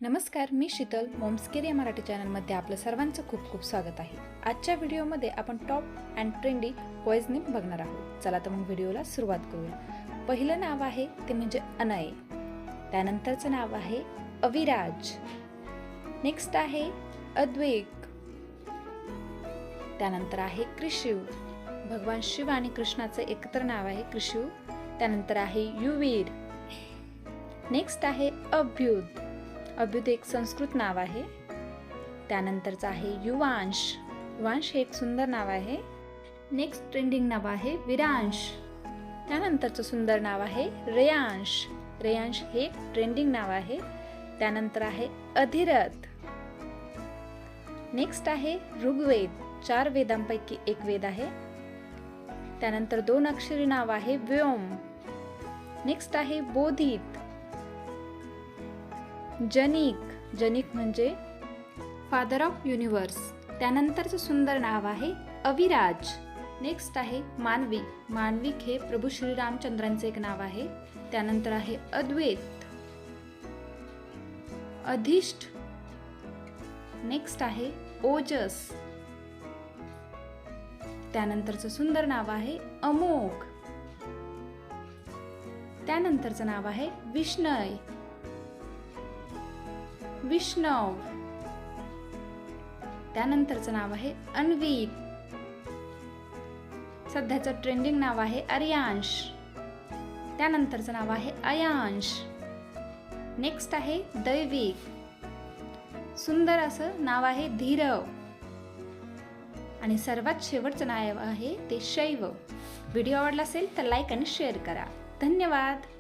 नमस्कार, मी शीतल मोम्स्केर या मराठी चॅनलमध्ये आपलं सर्वांचं खूप खूप स्वागत आहे। आजच्या व्हिडिओमध्ये आपण top and trendy boys name बघणार आहोत। चला तर मग व्हिडिओला सुरुवात करूया। पहिलं नाव आहे ते म्हणजे अनय, त्यानंतरचं नाव आहे अविराज, नेक्स्ट आहे अद्वैक, त्यानंतर आहे कृषिव, भगवान शिव आणि कृष्णाचं एकत्र नाव आहे कृषिव, त्यानंतर आहे युवीर, नेक्स्ट आहे अभ्युद, अभ्युद एक संस्कृत नाव आहे, त्यानंतरचं आहे युवांश, युवांश हे एक सुंदर नाव आहे, नेक्स्ट ट्रेंडिंग नाव आहे विरांश, त्यानंतरचं सुंदर नाव आहे रेयांश, रेयांश हे ट्रेंडिंग नाव आहे, त्यानंतर आहे अधिरथ, नेक्स्ट आहे ऋग्वेद, 4 वेदांपैकी एक वेद आहे, त्यानंतर 2 अक्षरी नाव आहे व्योम, नेक्स्ट आहे बोधित, जनिक, जनिक म्हणजे फादर ऑफ युनिवर्स, त्यानंतरचं सुंदर नाव आहे अविराज, नेक्स्ट आहे मानविक, मानविक हे प्रभू श्री रामचंद्रांचे एक नाव आहे, त्यानंतर आहे अद्वैत, अधिष्ठ, नेक्स्ट आहे ओजस, त्यानंतरचं सुंदर नाव आहे अमोघ, त्यानंतरचं नाव आहे विष्णय, विष्णव, त्यानंतरचं नाव आहे अन्वित, सध्याचं ट्रेंडिंग नाव आहे आर्यांश, त्यानंतरचं नाव आहे अयांश, नेक्स्ट आहे दैविक, सुंदर असं नाव आहे धीरव, आणि सर्वात शेवटचं नाव आहे ते शैव। व्हिडिओ आवडला असेल तर लाईक आणि शेअर करा। धन्यवाद।